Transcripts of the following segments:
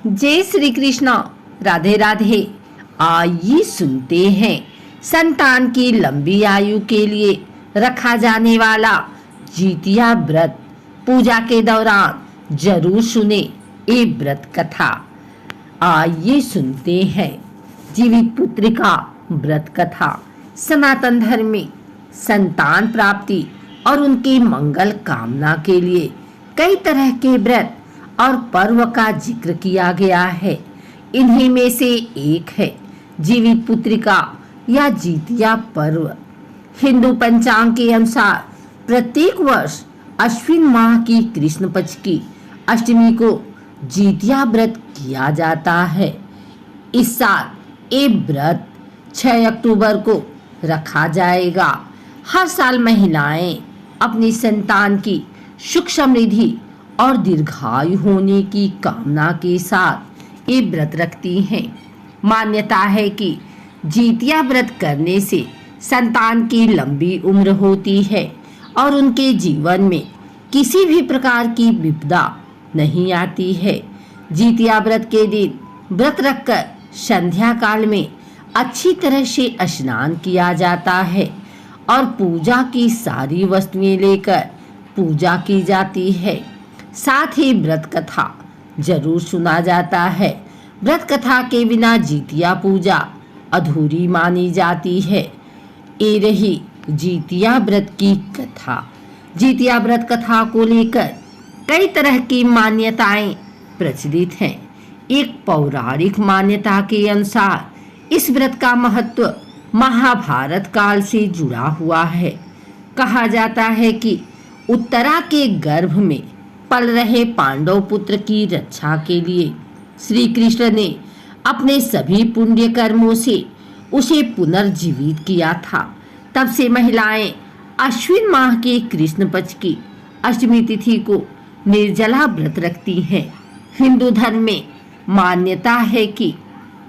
जय श्री कृष्ण। राधे राधे। आइए सुनते हैं संतान की लंबी आयु के लिए रखा जाने वाला जितिया व्रत। पूजा के दौरान जरूर सुने ये व्रत कथा। आइए सुनते हैं जीवित पुत्र का व्रत कथा। सनातन धर्म में संतान प्राप्ति और उनकी मंगल कामना के लिए कई तरह के व्रत और पर्व का जिक्र किया गया है। इन्हीं में से एक है जीवित पुत्रिका या जितिया पर्व। हिंदू पंचांग के अनुसार प्रत्येक वर्ष अश्विन माह की कृष्ण पक्ष की अष्टमी को जितिया व्रत किया जाता है। इस साल ये व्रत 6 अक्टूबर को रखा जाएगा। हर साल महिलाएं अपनी संतान की सुख समृद्धि और दीर्घायु होने की कामना के साथ ये व्रत रखती हैं। मान्यता है कि जितिया व्रत करने से संतान की लंबी उम्र होती है और उनके जीवन में किसी भी प्रकार की विपदा नहीं आती है। जितिया व्रत के दिन व्रत रखकर संध्या काल में अच्छी तरह से स्नान किया जाता है और पूजा की सारी वस्तुएं लेकर पूजा की जाती है। साथ ही व्रत कथा जरूर सुना जाता है। व्रत कथा के बिना जितिया पूजा अधूरी मानी जाती है। ये रही जितिया व्रत की कथा। जितिया व्रत कथा को लेकर कई तरह की मान्यताएं प्रचलित हैं। एक पौराणिक मान्यता के अनुसार इस व्रत का महत्व महाभारत काल से जुड़ा हुआ है। कहा जाता है कि उत्तरा के गर्भ में पल रहे पांडव पुत्र की रक्षा के लिए श्री कृष्ण ने अपने सभी पुण्य कर्मों से उसे पुनर्जीवित किया था। तब से महिलाएं अश्विन माह के कृष्ण पक्ष की अष्टमी तिथि को निर्जला व्रत रखती हैं। हिंदू धर्म में मान्यता है कि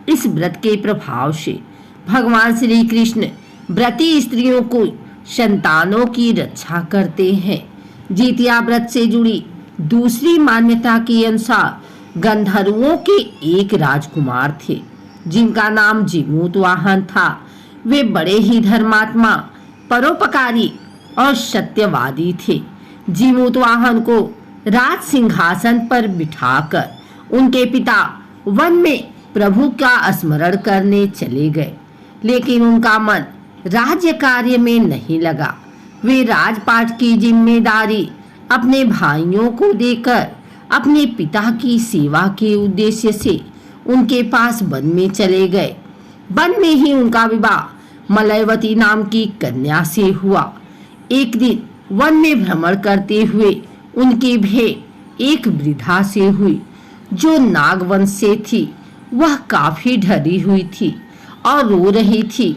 इस व्रत के प्रभाव से भगवान श्री कृष्ण व्रती स्त्रियों को संतानों की रक्षा करते हैं। जितिया व्रत से जुड़ी दूसरी मान्यता के अनुसार गंधर्वों के एक राजकुमार थे जिनका नाम जीमूतवाहन था। वे बड़े ही धर्मात्मा, परोपकारी और सत्यवादी थे। जीमूतवाहन को राज सिंहासन पर बिठाकर उनके पिता वन में प्रभु का स्मरण करने चले गए, लेकिन उनका मन राज्य कार्य में नहीं लगा। वे राजपाट की जिम्मेदारी अपने भाइयों को देकर अपने पिता की सेवा के उद्देश्य से उनके पास वन में चले गए। वन में ही उनका विवाह मलयवती नाम की कन्या से हुआ। एक दिन वन में भ्रमण करते हुए उनकी भेंट एक वृद्धा से हुई जो नागवंश से थी। वह काफी डरी हुई थी और रो रही थी।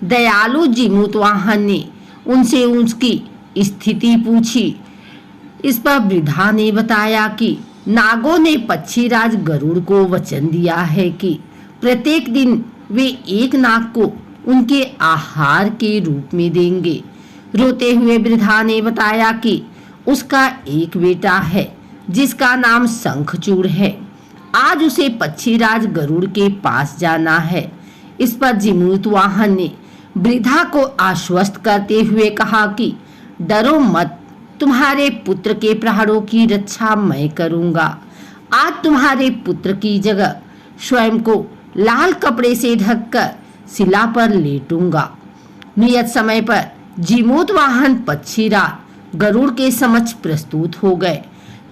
दयालु जीमूतवाहन ने उनसे उसकी स्थिति पूछी। इस पर वृद्धा ने बताया कि नागों ने पक्षीराज गरुड़ को वचन दिया है कि प्रत्येक दिन वे एक नाग को उनके आहार के रूप में देंगे। रोते हुए वृद्धा ने बताया कि उसका एक बेटा है जिसका नाम शंखचूड़ है। आज उसे पक्षीराज गरुड़ के पास जाना है। इस पर जीमूतवाहन ने वृद्धा को आश्वस्त करते हुए कहा कि डरो मत, तुम्हारे पुत्र के प्राणों की रक्षा मैं करूंगा। आज तुम्हारे पुत्र की जगह स्वयं को लाल कपड़े से ढककर शिला पर लेटूंगा। नियत समय पर जीमूतवाहन पक्षीराज गरुड़ के समक्ष प्रस्तुत हो गए।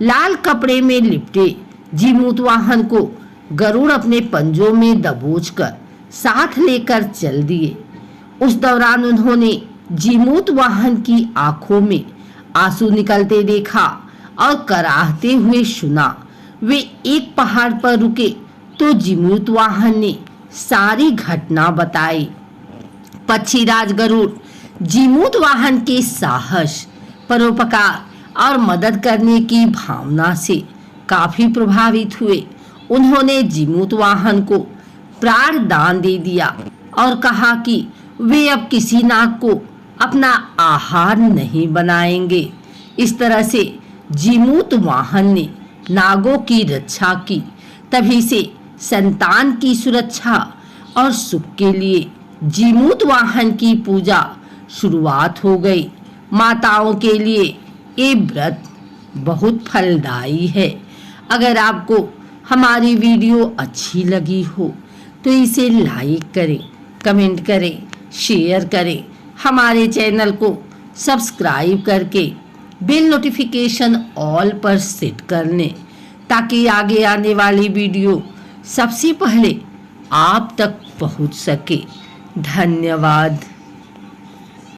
लाल कपड़े में लिपटे जीमूतवाहन को गरुड़ अपने पंजों में दबोचकर साथ लेकर चल दिए। उस दौरान उन्होंने जीमूतवाहन की आंखों में आंसू निकलते देखा और कराहते हुए सुना। वे एक पहाड़ पर रुके तो जीमूतवाहन ने सारी घटना बताई। पक्षीराज गरुड़ जीमूतवाहन के साहस, परोपकार और मदद करने की भावना से काफी प्रभावित हुए। उन्होंने जीमूतवाहन को प्राण दान दे दिया और कहा कि वे अब किसी नाग को अपना आहार नहीं बनाएंगे। इस तरह से जीमूतवाहन ने नागों की रक्षा की। तभी से संतान की सुरक्षा और सुख के लिए जीमूत वाहन की पूजा शुरुआत हो गई। माताओं के लिए ये व्रत बहुत फलदायी है। अगर आपको हमारी वीडियो अच्छी लगी हो तो इसे लाइक करें, कमेंट करें, शेयर करें। हमारे चैनल को सब्सक्राइब करके बेल नोटिफिकेशन ऑल पर सेट कर लें ताकि आगे आने वाली वीडियो सबसे पहले आप तक पहुंच सके। धन्यवाद।